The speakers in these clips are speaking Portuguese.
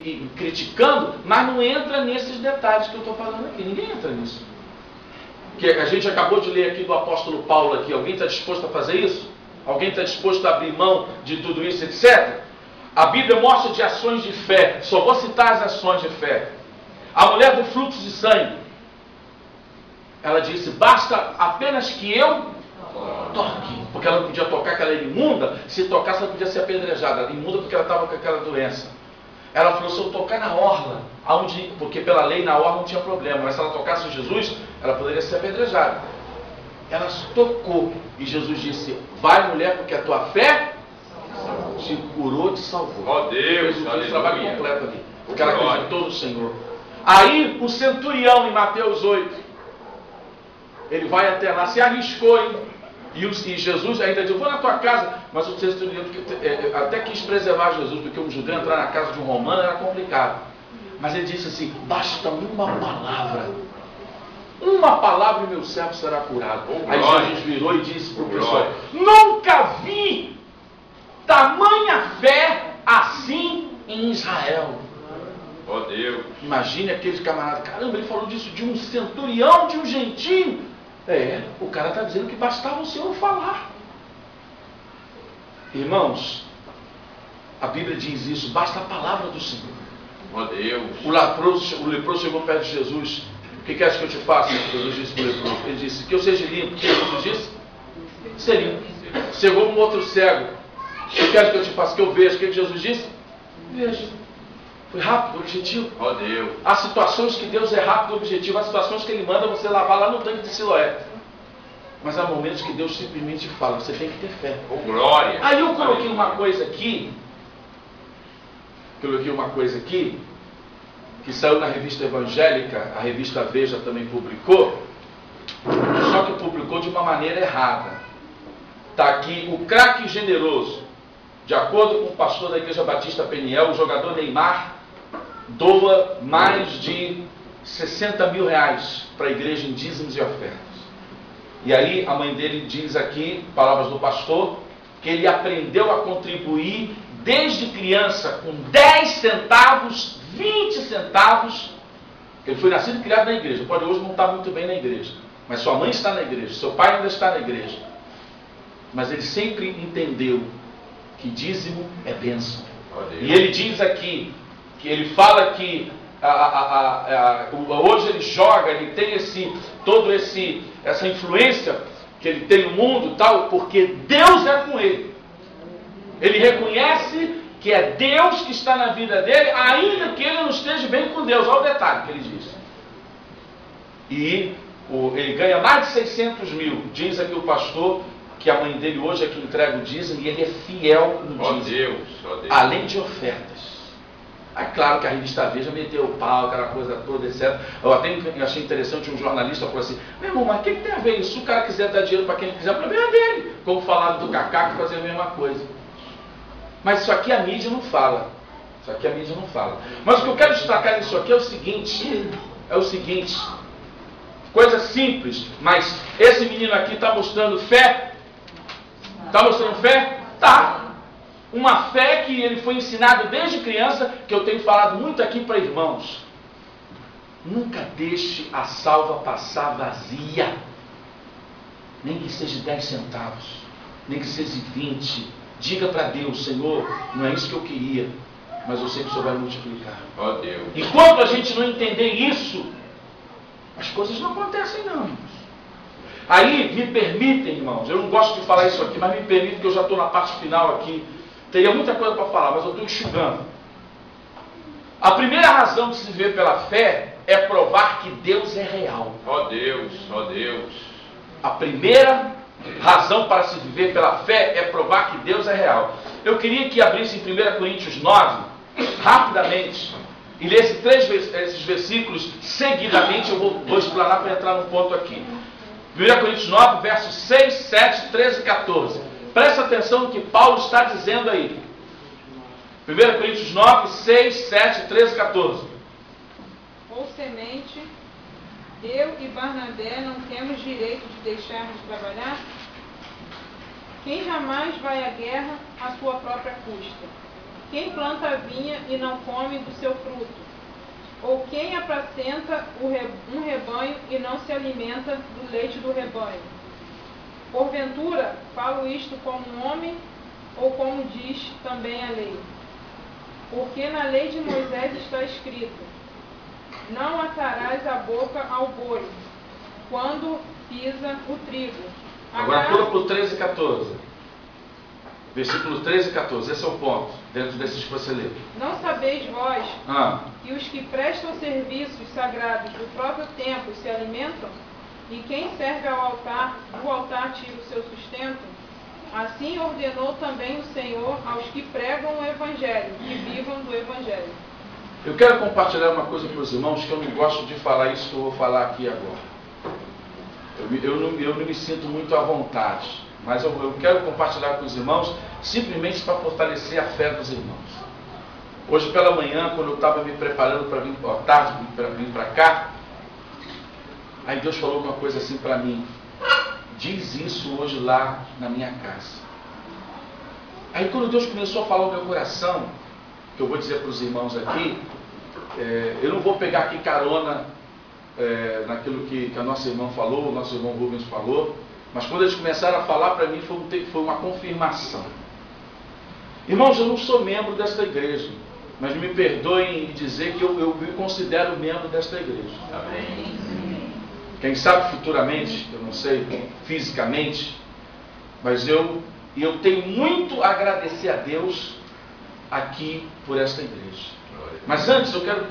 e criticando, mas não entra nesses detalhes que eu estou falando aqui. Ninguém entra nisso. Que a gente acabou de ler aqui do apóstolo Paulo aqui. Alguém está disposto a fazer isso? Alguém está disposto a abrir mão de tudo isso, etc? A Bíblia mostra de ações de fé. Só vou citar as ações de fé. A mulher do fluxo de sangue, ela disse, basta apenas que eu toque. Porque ela não podia tocar, que ela era imunda. Se tocasse, ela podia ser apedrejada. Ela imunda porque ela estava com aquela doença. Ela falou, se eu tocar na orla, porque pela lei na orla não tinha problema, mas se ela tocasse em Jesus, ela poderia ser apedrejada. Ela tocou, e Jesus disse, vai mulher, porque a tua fé te curou, te salvou. Ó Deus, fez o trabalho completo ali, porque ela acreditou no Senhor. Aí o centurião em Mateus 8, ele vai até lá, se arriscou, hein? E Jesus ainda disse, vou na tua casa, mas o centurião até quis preservar Jesus, porque um judeu entrar na casa de um romano era complicado. Mas ele disse assim, basta uma palavra e meu servo será curado. Aí Jesus virou e disse para o pessoal, nunca vi tamanha fé assim em Israel. Ó Deus. Imagine aqueles camaradas, caramba, ele falou disso de um centurião, de um gentio. O cara está dizendo que bastava o Senhor falar. Irmãos, a Bíblia diz isso, basta a palavra do Senhor. Ó Deus. O leproso chegou perto de Jesus. O que queres que eu te faça? Jesus disse para o leproso. Ele disse, que eu seja limpo. O que Jesus disse? Ser limpo. Chegou um outro cego. O que queres que eu te faça? Que eu veja. O que Jesus disse? Veja. Foi rápido, objetivo. Ó Deus. Há situações que Deus é rápido, objetivo. Há situações que Ele manda você lavar lá no tanque de Siloé. Mas há momentos que Deus simplesmente fala, você tem que ter fé. Oh, glória. Aí eu coloquei uma coisa aqui. Que saiu na revista evangélica, a revista Veja também publicou. Só que publicou de uma maneira errada. Está aqui, o craque generoso. De acordo com o pastor da Igreja Batista Peniel, o jogador Neymar doa mais de 60 mil reais para a igreja em dízimos e ofertas. E aí a mãe dele diz aqui, palavras do pastor, que ele aprendeu a contribuir desde criança com 10 centavos, 20 centavos. Ele foi nascido e criado na igreja, pode hoje não estar muito bem na igreja, mas sua mãe está na igreja, seu pai ainda está na igreja. Mas ele sempre entendeu que dízimo é bênção. E ele diz aqui, que ele fala que hoje ele joga, ele tem essa influência que ele tem no mundo, tal, porque Deus é com ele. Ele reconhece que é Deus que está na vida dele, ainda que ele não esteja bem com Deus. Olha o detalhe que ele diz. E ele ganha mais de 600 mil. Diz aqui o pastor que a mãe dele hoje é que entrega o dízimo e ele é fiel no dízimo. Ó Deus. Além de ofertas. É claro que a revista Veja meteu o pau, aquela coisa toda, etc. Eu até achei interessante, um jornalista falou assim, meu irmão, mas o que tem a ver isso? Se o cara quiser dar dinheiro para quem quiser, o problema é dele. Como falaram do Cacá que fazia a mesma coisa. Mas isso aqui a mídia não fala. Mas o que eu quero destacar nisso aqui é o seguinte, coisa simples, mas esse menino aqui está mostrando fé. Está mostrando fé? Tá. Uma fé que ele foi ensinado desde criança, que eu tenho falado muito aqui para irmãos. Nunca deixe a salva passar vazia. Nem que seja 10 centavos, nem que seja 20. Diga para Deus, Senhor, não é isso que eu queria, mas eu sei que o Senhor vai multiplicar. Ó Deus. Enquanto a gente não entender isso, as coisas não acontecem não, irmãos. Aí, me permitem, irmãos, eu não gosto de falar isso aqui, mas me permitem que eu já estou na parte final aqui. Teria muita coisa para falar, mas eu estou enxugando. A primeira razão de se viver pela fé é provar que Deus é real. Ó Deus, ó Deus. A primeira razão para se viver pela fé é provar que Deus é real. Eu queria que abrisse em 1 Coríntios 9, rapidamente, e lesse esses versículos seguidamente. Eu vou explanar para entrar no ponto aqui. 1 Coríntios 9, versos 6, 7, 13 e 14. Presta atenção no que Paulo está dizendo aí. 1 Coríntios 9, 6, 7, 13 e 14. Ou semente, eu e Barnabé não temos direito de deixar de trabalhar? Quem jamais vai à guerra à sua própria custa? Quem planta a vinha e não come do seu fruto? Ou quem apacenta um rebanho e não se alimenta do leite do rebanho? Porventura, falo isto como um homem, ou como diz também a lei? Porque na lei de Moisés está escrito: não atarás a boca ao boi quando pisa o trigo. Agora pula para o 13 e 14. Versículos 13 e 14. Esse é o ponto, dentro desses que você lê. Não sabeis vós que os que prestam serviços sagrados do próprio templo se alimentam? E quem serve ao altar, do altar tira o seu sustento? Assim ordenou também o Senhor aos que pregam o Evangelho, que vivam do Evangelho. Eu quero compartilhar uma coisa com os irmãos, que eu não gosto de falar isso que eu vou falar aqui agora. Eu não me sinto muito à vontade, mas eu quero compartilhar com os irmãos, simplesmente para fortalecer a fé dos irmãos. Hoje pela manhã, quando eu estava me preparando para vir, à tarde, para vir para cá, aí Deus falou uma coisa assim para mim: diz isso hoje lá na minha casa. Aí quando Deus começou a falar no meu coração, que eu vou dizer para os irmãos aqui, eu não vou pegar aqui carona naquilo que a nossa irmã falou, o nosso irmão Rubens falou, mas quando eles começaram a falar para mim, foi uma confirmação. Irmãos, eu não sou membro desta igreja, mas me perdoem em dizer que eu me considero membro desta igreja. Amém. Quem sabe futuramente, eu não sei fisicamente, mas eu tenho muito a agradecer a Deus aqui por esta igreja. Mas antes eu quero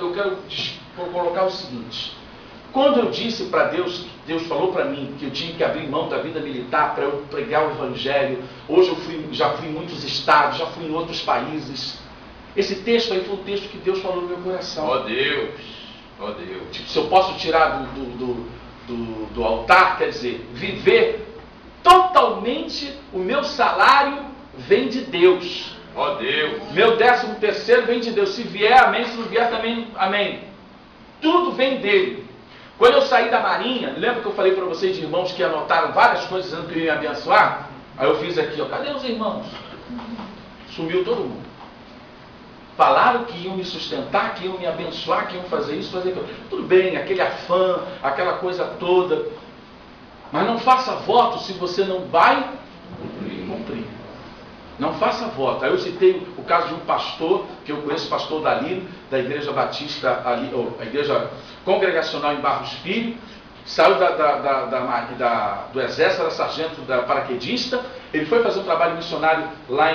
colocar o seguinte: quando eu disse para Deus, Deus falou para mim que eu tinha que abrir mão da vida militar para eu pregar o Evangelho. Hoje já fui em muitos estados, já fui em outros países. Esse texto aí foi o texto que Deus falou no meu coração. Ó Deus, ó Deus. Tipo, se eu posso tirar do altar, quer dizer, viver totalmente, o meu salário vem de Deus. Ó Deus. Meu 13º vem de Deus. Se vier, amém. Se não vier, também, amém. Tudo vem dele. Quando eu saí da Marinha, lembra que eu falei para vocês de irmãos que anotaram várias coisas dizendo que eu ia me abençoar? Aí eu fiz aqui, ó, cadê os irmãos? Sumiu todo mundo. Falaram que iam me sustentar, que iam me abençoar, que iam fazer isso, fazer aquilo. Tudo bem, aquele afã, aquela coisa toda. Mas não faça voto se você não vai cumprir. Não faça voto. Aí eu citei o caso de um pastor, que eu conheço, pastor Dalino, da Igreja Batista, ali, ou a Igreja Congregacional em Barros Filho, saiu do Exército, era sargento da paraquedista. Ele foi fazer um trabalho missionário lá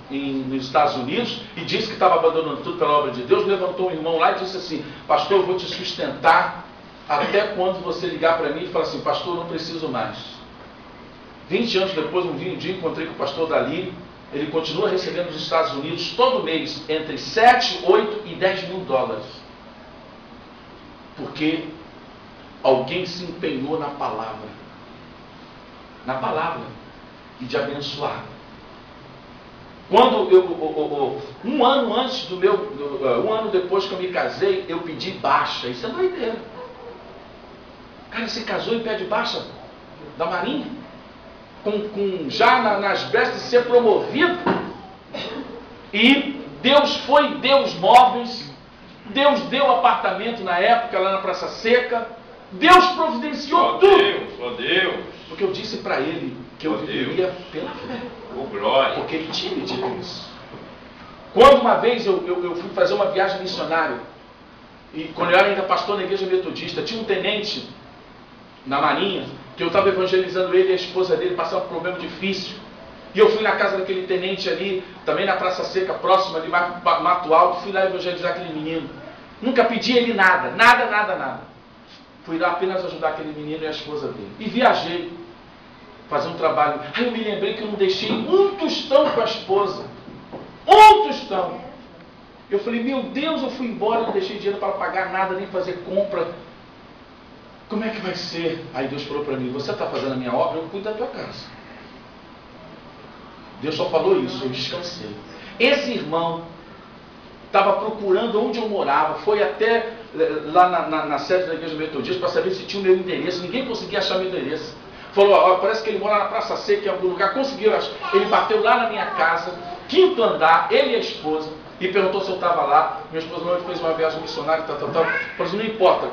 nos Estados Unidos e disse que estava abandonando tudo pela obra de Deus. Levantou um irmão lá e disse assim: pastor, eu vou te sustentar até quando você ligar para mim e falar assim: pastor, não preciso mais. 20 anos depois, um dia encontrei com o pastor Dalino. Ele continua recebendo nos Estados Unidos todo mês entre 7, 8 e 10 mil dólares. Porque alguém se empenhou na palavra. Na palavra. E de abençoar. Quando um ano antes um ano depois que eu me casei, eu pedi baixa. Isso é doideira. O cara se casou e pede baixa da Marinha. Já nas vestes de ser promovido. E Deus deu os móveis, Deus deu apartamento na época lá na Praça Seca, Deus providenciou tudo. Deus, ó Deus. Porque eu disse para ele que eu viveria pela fé. Oh, glória. Porque ele tinha me dito isso. Quando uma vez eu fui fazer uma viagem missionária, e quando eu era ainda pastor na igreja metodista, tinha um tenente na Marinha, que eu estava evangelizando ele e a esposa dele, passavam um problema difícil. E eu fui na casa daquele tenente ali, também na Praça Seca, próxima ali, Mato Alto, fui lá evangelizar aquele menino. Nunca pedi ele nada. Fui lá apenas ajudar aquele menino e a esposa dele. E viajei, fazer um trabalho. Aí eu me lembrei que eu não deixei um tostão com a esposa. Um tostão. Eu falei, meu Deus, eu fui embora, não deixei dinheiro para pagar nada, nem fazer compra. Como é que vai ser? Aí Deus falou para mim: você está fazendo a minha obra, eu cuido da tua casa. Deus só falou isso, eu descansei. Esse irmão estava procurando onde eu morava, foi até lá na sede da igreja metodista para saber se tinha o meu endereço. Ninguém conseguia achar meu endereço. Falou, ó, parece que ele mora na Praça Seca, em algum lugar. Conseguiram, ele bateu lá na minha casa, 5º andar, ele e a esposa, e perguntou se eu estava lá. Minha esposa não fez uma viagem missionária, tal. Falou assim, não importa,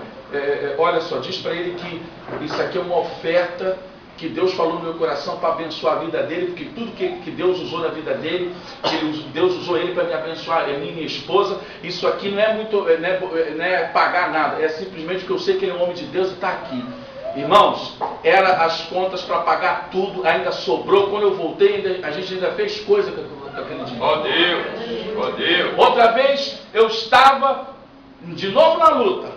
olha só, diz para ele que isso aqui é uma oferta que Deus falou no meu coração para abençoar a vida dele, porque tudo que Deus usou na vida dele, Deus usou ele para me abençoar, é minha esposa. Isso aqui não é muito, não é pagar nada, é simplesmente que eu sei que ele é um homem de Deus e está aqui. Irmãos, era as contas para pagar tudo, ainda sobrou. Quando eu voltei, a gente ainda fez coisa com aquele dinheiro. Ó Deus, ó Deus. Outra vez eu estava de novo na luta,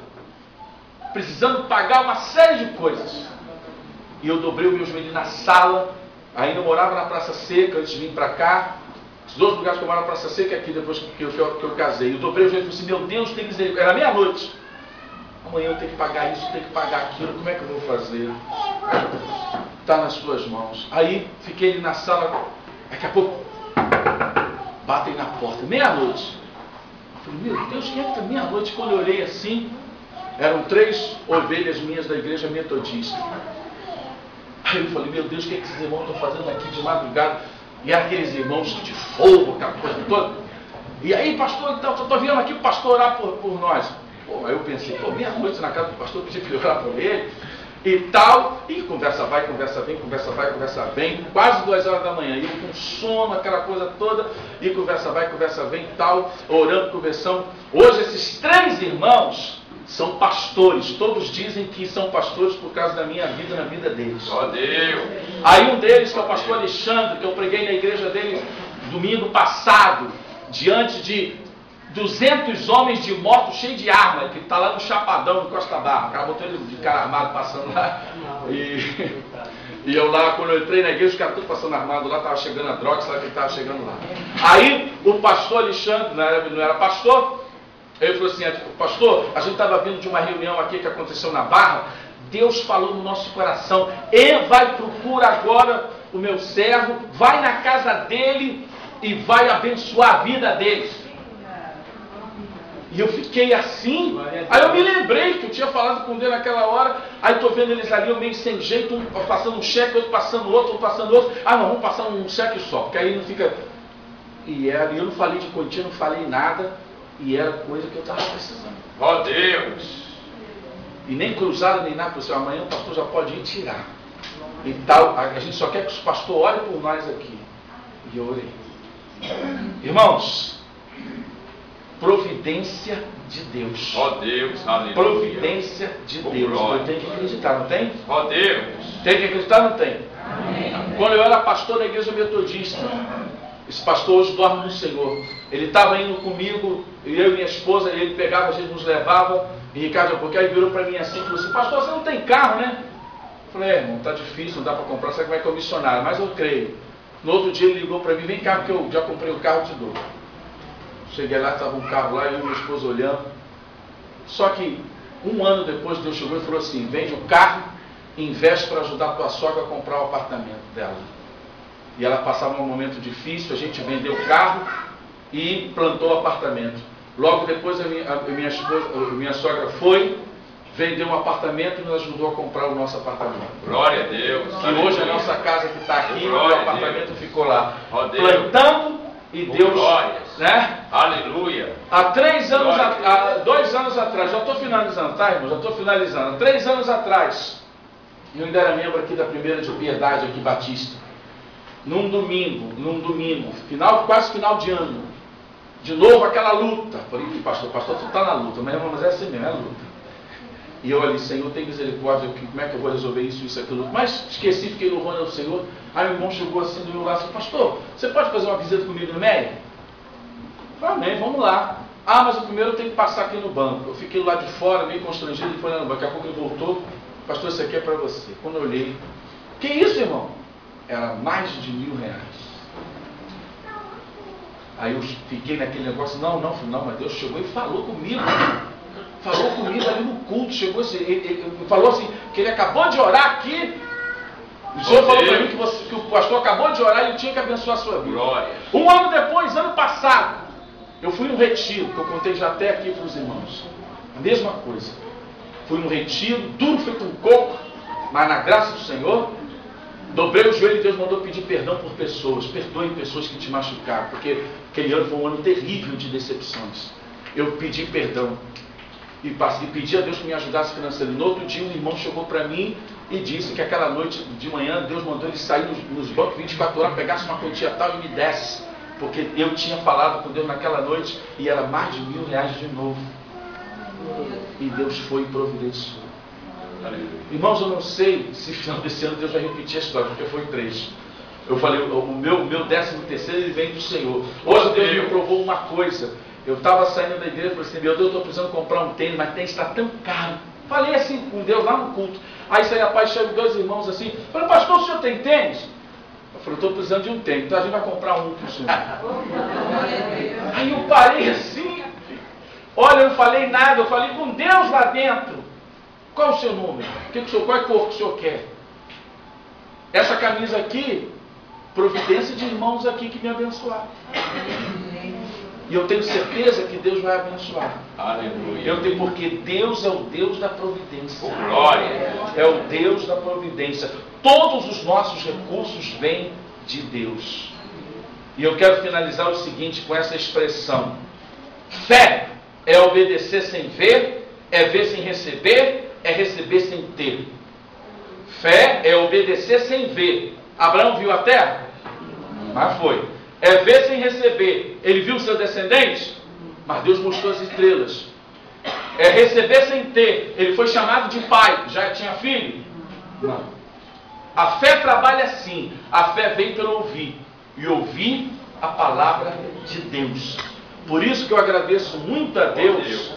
precisando pagar uma série de coisas. E eu dobrei os meus joelhos na sala. Ainda eu morava na Praça Seca antes de vir para cá. Os 2 lugares que eu moro na Praça Seca é aqui, depois que eu casei. Eu dobrei os joelhos e falei assim, meu Deus, tem misericórdia. Era meia-noite. Amanhã eu tenho que pagar isso, tenho que pagar aquilo. Como é que eu vou fazer? Está nas suas mãos. Aí fiquei ali na sala. Daqui a pouco batem na porta. Meia-noite. Eu falei, meu Deus, quem é que está meia-noite? Quando eu olhei assim, eram 3 ovelhas minhas da igreja metodista. Aí eu falei, meu Deus, o que esses irmãos estão fazendo aqui de madrugada? E aqueles irmãos de fogo, aquela coisa toda. E aí, pastor, então, eu estou vindo aqui para o pastor orar por nós. Pô, aí eu pensei, meia-noite na casa do pastor, pedi para ele orar por ele e tal. E conversa vai, conversa vem, conversa vai, conversa vem. Quase 2 horas da manhã. E eu com sono, aquela coisa toda. E conversa vai, conversa vem e tal. Orando, conversando. Hoje esses 3 irmãos são pastores. Todos dizem que são pastores por causa da minha vida na vida deles. Ó Deus. Aí um deles, que é o pastor Alexandre, que eu preguei na igreja dele domingo passado, diante de 200 homens de moto cheio de arma, que está lá no Chapadão, no Costa Barra. O cara botou ele de cara armado passando lá. E eu lá, quando eu entrei na igreja, os caras todos passando armado lá, estava chegando a droga, sabe que estava chegando lá. Aí o pastor Alexandre, não era pastor, ele falou assim, pastor, a gente estava vindo de uma reunião aqui que aconteceu na Barra, Deus falou no nosso coração, ele vai procurar agora o meu servo, vai na casa dele e vai abençoar a vida deles. E eu fiquei assim, aí eu me lembrei que eu tinha falado com Deus naquela hora, aí estou vendo eles ali, eu meio sem jeito, um passando um cheque, outro passando outro, passando outro, não, vamos passar um cheque só, porque aí não fica... E eu não falei de quantia, não falei nada, e era coisa que eu estava precisando. Ó Deus! E nem cruzado nem nada, porque amanhã o pastor já pode ir tirar. E tal, a gente só quer que o pastor ore por nós aqui. E eu orei. Irmãos, providência de Deus. Ó Deus, aleluia. Providência de Deus. Eu tenho que acreditar, não tem? Ó Deus. Tem que acreditar, não tem? Amém. Quando eu era pastor da igreja metodista, esse pastor hoje dorme no Senhor. Ele estava indo comigo, eu e minha esposa, ele pegava, a gente nos levava, e Ricardo, porque aí virou para mim assim, falou assim, pastor, você não tem carro, né? Eu falei, irmão, tá difícil, não dá para comprar, você vai que é missionário, mas eu creio. No outro dia ele ligou para mim, vem cá, porque eu já comprei o carro, te dou. Cheguei lá, estava um carro lá, eu e minha esposa olhando. Só que 1 ano depois Deus chegou e falou assim, vende o carro e investe para ajudar a tua sogra a comprar o apartamento dela. E ela passava um momento difícil, a gente vendeu o carro e plantou o apartamento. Logo depois a minha sogra foi, vendeu um apartamento e nos ajudou a comprar o nosso apartamento. Glória a Deus. Que hoje a nossa casa que está aqui, o apartamento ficou lá. Plantando e Deus, né? Aleluia. Há 2 anos atrás, já estou finalizando, tá, irmão? Já estou finalizando. Há 3 anos atrás, eu ainda era membro aqui da Primeira de Piedade, aqui Batista. Num domingo, quase final de ano, de novo aquela luta. Falei, pastor, tu está na luta, mas é assim mesmo, é luta. E eu ali, Senhor, tem misericórdia, como é que eu vou resolver isso, aquilo. Mas esqueci, fiquei louvando ao Senhor. Aí o irmão chegou assim do meu lado, assim, pastor, você pode fazer uma visita comigo no MEI? Falei, amém, vamos lá. Mas o primeiro eu tenho que passar aqui no banco. Eu fiquei lá de fora, meio constrangido, ele foi lá no banco. Daqui a pouco ele voltou, pastor, isso aqui é para você. Quando eu olhei, que isso, irmão? Era mais de R$1.000. Aí eu fiquei naquele negócio, não, mas Deus chegou e falou comigo. Falou comigo ali no culto, chegou assim, ele falou assim, que ele acabou de orar aqui. O Senhor falou para mim que o pastor acabou de orar e ele tinha que abençoar a sua vida. Glória. 1 ano depois, ano passado, eu fui num retiro, que eu contei já até aqui para os irmãos. A mesma coisa. Fui num retiro, duro feito um coco, mas na graça do Senhor, Dobrei o joelho e Deus mandou pedir perdão por pessoas. Perdoe pessoas que te machucaram, porque aquele ano foi um ano terrível de decepções. Eu pedi perdão e pedi a Deus que me ajudasse financeiramente. No outro dia, um irmão chegou para mim e disse que aquela noite de manhã Deus mandou ele sair nos bancos 24 horas, pegasse uma quantia tal e me desse, porque eu tinha falado com Deus naquela noite e era mais de R$1.000 de novo. E Deus foi e providenciou. Irmãos, eu não sei se no final desse ano Deus vai repetir a história, porque foi 3. Eu falei, o meu 13º ele vem do Senhor. Hoje Deus me provou uma coisa. Eu estava saindo da igreja e falei assim, meu Deus, eu estou precisando comprar um tênis, mas tênis está tão caro. Falei assim com Deus lá no culto. Aí saí a paz, chegou 2 irmãos assim, falei, pastor, o senhor tem tênis? Eu falei, eu estou precisando de um tênis, então a gente vai comprar um para o senhor. Aí eu parei assim, olha, eu não falei nada, eu falei com Deus lá dentro. Qual é o seu número? Qual é a cor que o senhor quer? Essa camisa aqui, providência de irmãos aqui que me abençoaram. E eu tenho certeza que Deus vai abençoar. Aleluia. Porque Deus é o Deus da providência. Oh, glória. É o Deus da providência. Todos os nossos recursos vêm de Deus. E eu quero finalizar o seguinte com essa expressão. Fé é obedecer sem ver, é ver sem receber, é receber sem ter. Fé é obedecer sem ver. Abraão viu a terra? Mas foi. É ver sem receber. Ele viu seus descendentes? Mas Deus mostrou as estrelas. É receber sem ter. Ele foi chamado de pai. Já tinha filho? Não. A fé trabalha assim. A fé vem pelo ouvir. E ouvir a palavra de Deus. Por isso que eu agradeço muito a Deus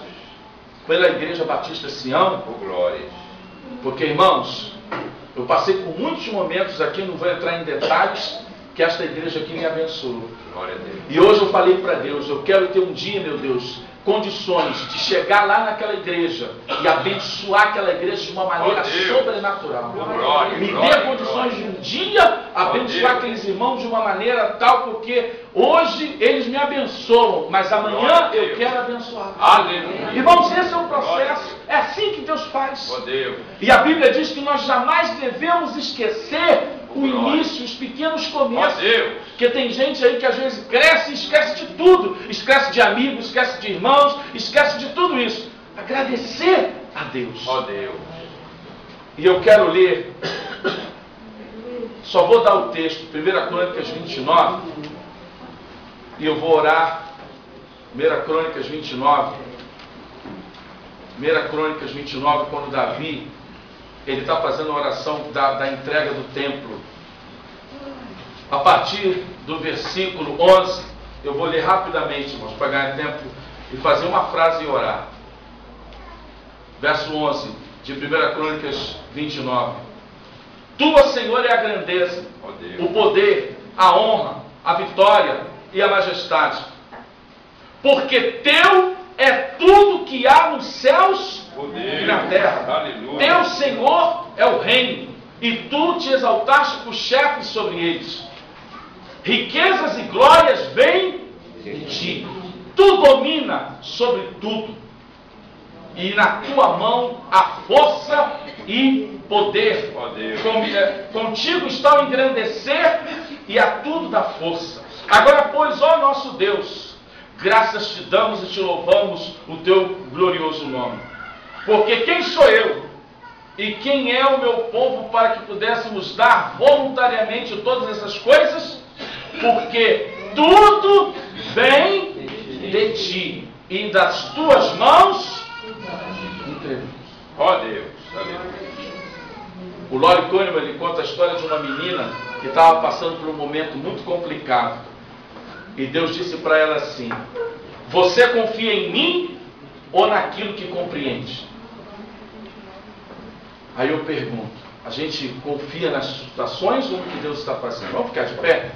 pela Igreja Batista Sião. Oh, glória. Porque, irmãos, eu passei por muitos momentos aqui, não vou entrar em detalhes, que esta igreja aqui me abençoou. Glória a Deus. E hoje eu falei para Deus, eu quero ter um dia, meu Deus, condições de chegar lá naquela igreja e abençoar aquela igreja de uma maneira sobrenatural. Glória, Me glória, dê condições glória. de um dia abençoar aqueles irmãos de uma maneira tal, porque hoje eles me abençoam, mas amanhã eu quero abençoar. Aleluia. Irmãos, esse é um processo, é assim que Deus faz. Oh, Deus. E a Bíblia diz que nós jamais devemos esquecer o início, os pequenos começos. Oh, Deus. Porque tem gente aí que às vezes cresce e esquece de tudo. Esquece de amigos, esquece de irmãos, esquece de tudo isso. Agradecer a Deus. Oh, Deus. E eu quero ler, só vou dar o texto, 1 Crônicas 29, e eu vou orar. 1 Crônicas 29. 1 Crônicas 29, quando Davi, ele está fazendo a oração da entrega do templo. A partir do versículo 11, eu vou ler rapidamente, irmãos, para ganhar tempo, e fazer uma frase e orar. Verso 11, de 1 Crônicas 29. Tua, Senhor, é a grandeza, Oh, Deus. o poder, a honra, a vitória e a majestade. Porque teu é tudo que há nos céus Oh, e Deus. na terra. Aleluia. Teu Senhor é o reino, e tu te exaltaste por chefe sobre eles. Riquezas e glórias vêm de ti. Tu domina sobre tudo. E na tua mão há força e poder. Oh, Deus. Contigo está o engrandecer e a tudo dá força. Agora, pois, ó nosso Deus, graças te damos e te louvamos o teu glorioso nome. Porque quem sou eu e quem é o meu povo para que pudéssemos dar voluntariamente todas essas coisas? Porque tudo vem de ti e das tuas mãos entregamos. Oh, Deus. Aleluia. O Lori Kahneman, ele conta a história de uma menina que estava passando por um momento muito complicado. E Deus disse para ela assim: você confia em mim ou naquilo que compreende? Aí eu pergunto, a gente confia nas situações ou no que Deus está fazendo? Vamos ficar de pé?